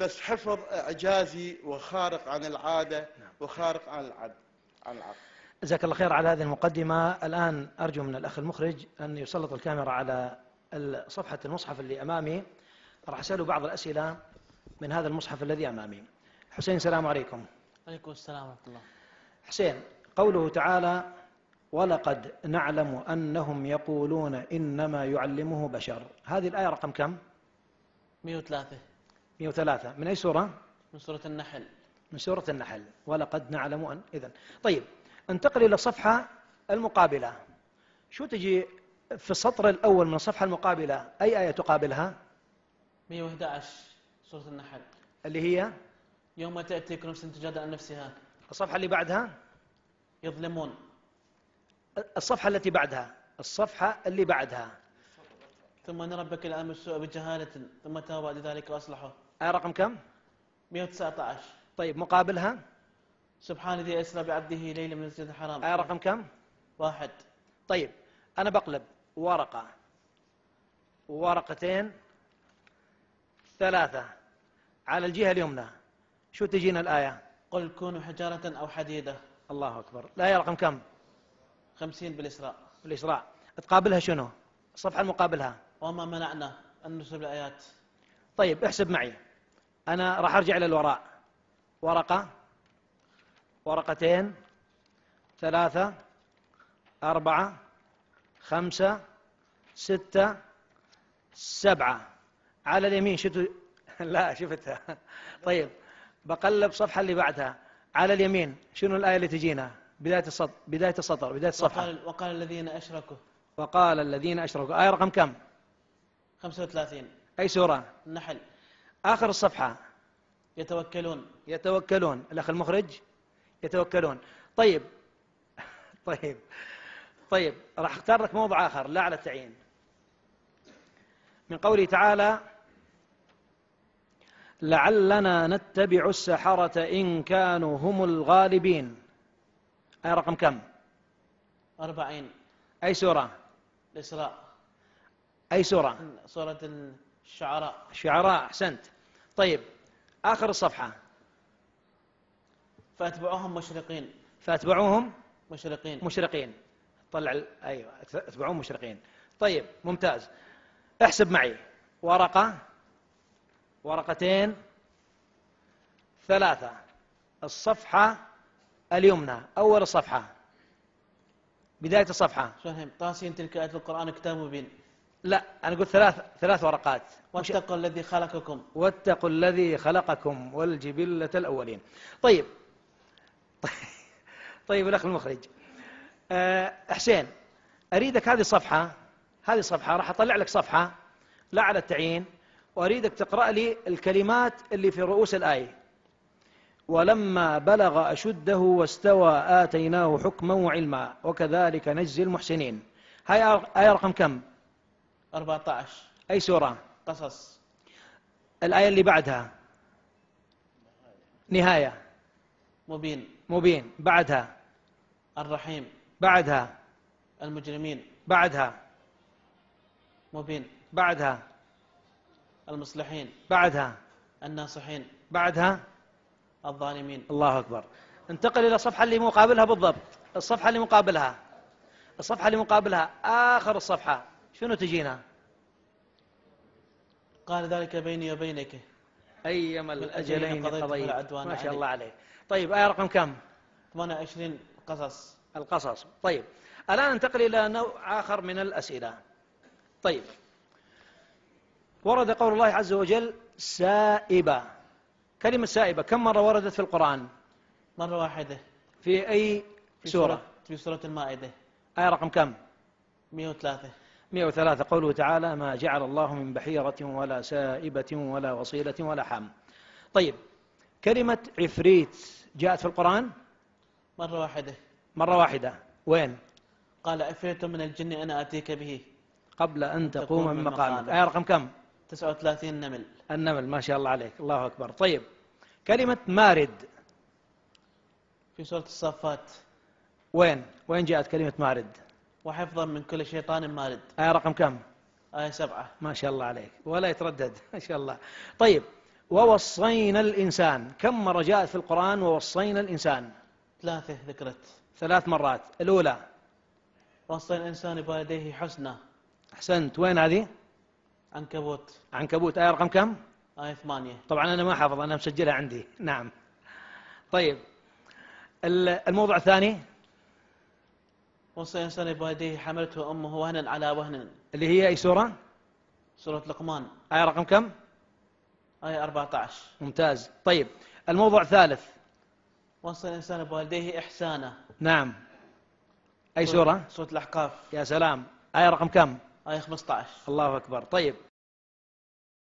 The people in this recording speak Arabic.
بس حفظ إعجازي وخارق عن العادة وخارق عن العقل. جزاك الله خير على هذه المقدمة. الآن أرجو من الأخ المخرج أن يسلط الكاميرا على صفحة المصحف اللي أمامي. راح أسأله بعض الأسئلة من هذا المصحف الذي أمامي. حسين، السلام عليكم. عليكم السلام ورحمة الله. حسين، قوله تعالى ولقد نعلم أنهم يقولون إنما يعلمه بشر، هذه الآية رقم كم؟ 103. 103 من أي سورة؟ من سورة النحل. من سورة النحل. ولقد نعلم أن إذن. طيب، انتقل إلى الصفحة المقابلة. شو تجي في السطر الأول من الصفحة المقابلة؟ أي آية تقابلها؟ 111 سورة النحل، اللي هي يوم تأتي كل نفس تجادل عن نفسها. الصفحة اللي بعدها يظلمون. الصفحة التي بعدها. الصفحة اللي بعدها ثم ان ربك لآمن السوء بجهالة ثم تاب بعد ذلك وأصلحه. آية رقم كم؟ 119. طيب، مقابلها سبحان الذي أسرى بعبده ليلا من المسجد الحرام. آية رقم كم؟ 1. طيب، أنا بقلب ورقة، ورقتين، 3 على الجهة اليمنى، شو تجينا الآية؟ قل كونوا حجارة أو حديدة. الله أكبر. الآية رقم كم؟ 50 بالإسراء. بالإسراء. تقابلها شنو؟ الصفحة المقابلها وما منعنا أن نرسل الآيات. طيب، احسب معي. أنا راح أرجع إلى الوراء. ورقة، ورقتين، 3، 4، 5، 6، 7 على اليمين. شفتوا؟ لا شفتها. طيب، بقلب صفحة اللي بعدها على اليمين. شنو الآية اللي تجينا؟ بداية السطر، بداية الصفحة. وقال الذين أشركوا. وقال الذين أشركوا. آية رقم كم؟ 35. أي سورة؟ النحل. آخر الصفحة. يتوكلون. يتوكلون. الأخ المخرج، يتوكلون. طيب طيب طيب، راح اختار لك موضوع آخر لا على التعيين. من قوله تعالى لعلنا نتبع السحرة إن كانوا هم الغالبين. آية رقم كم؟ 40. أي سورة؟ الإسراء. أي سورة؟ سورة الشعراء. الشعراء، أحسنت. طيب، آخر الصفحة. فأتبعوهم مشرقين. فأتبعوهم مشرقين. طلع أيوة، أتبعوهم مشرقين. طيب، ممتاز. احسب معي. ورقة، ورقتين، 3. الصفحة اليمنى، أول الصفحة، بداية الصفحة. فهم طاسين تلك آيات القرآن كتاب مبين. لا، أنا قلت 3 ورقات. واتقوا الذي خلقكم. واتقوا الذي خلقكم والجبلة الأولين. طيب طيب، الأخ المخرج، حسين، أريدك هذه الصفحة راح أطلع لك صفحة لا على التعيين، وأريدك تقرأ لي الكلمات اللي في رؤوس الآية. ولما بلغ أشده واستوى آتيناه حكما وعلما وكذلك نجزي المحسنين. هاي آية رقم كم؟ 14. أي سورة؟ قصص. الآية اللي بعدها نهاية. مبين. بعدها الرحيم. بعدها المجرمين. بعدها مبين. بعدها المصلحين. بعدها الناصحين. بعدها الظالمين. الله أكبر. انتقل إلى الصفحة اللي مقابلها بالضبط. الصفحة اللي مقابلها آخر الصفحة، شنو تجينا؟ قال ذلك بيني وبينك أيما الأجلين قضيت. ما شاء الله عليه. طيب، آية رقم كم؟ 28. القصص. طيب، الآن ننتقل إلى نوع آخر من الأسئلة. طيب، ورد قول الله عز وجل سائبة. كلمة سائبة كم مرة وردت في القرآن؟ مرة واحدة. في أي سورة؟ في سورة المائدة. آية رقم كم؟ 103. 103. قوله تعالى ما جعل الله من بحيرة ولا سائبة ولا وصيلة ولا حام. طيب، كلمة عفريت جاءت في القرآن؟ مرة واحدة. وين؟ قال عفريت من الجن أنا أتيك به قبل أن تقوم من مقامك. آية رقم كم؟ 39. النمل. ما شاء الله عليك، الله أكبر. طيب، كلمة مارد في سورة الصافات. وين جاءت كلمة مارد؟ وحفظا من كل شيطان مارد. آية رقم كم؟ آية 7. ما شاء الله عليك، ولا يتردد. ما شاء الله. طيب، ووصينا الإنسان، كم مرة جاءت في القرآن ووصينا الإنسان؟ 3 ذكرت. 3 مرات. الأولى وصى الإنسان بوالديه حسنا. أحسنت. وين هذه؟ عنكبوت. عنكبوت. آية رقم كم؟ آية 8. طبعا أنا ما حافظ، أنا مسجلها عندي. نعم. طيب الموضوع الثاني وصى الإنسان بوالديه حملته أمه وهنا على وهن. اللي هي أي سورة؟ سورة لقمان. آية رقم كم؟ آية 14. ممتاز. طيب الموضوع الثالث. وصى الإنسان بوالديه إحسانا. نعم. أي سورة؟ سورة الأحقاف. يا سلام. آية رقم كم؟ آية 15. الله أكبر. طيب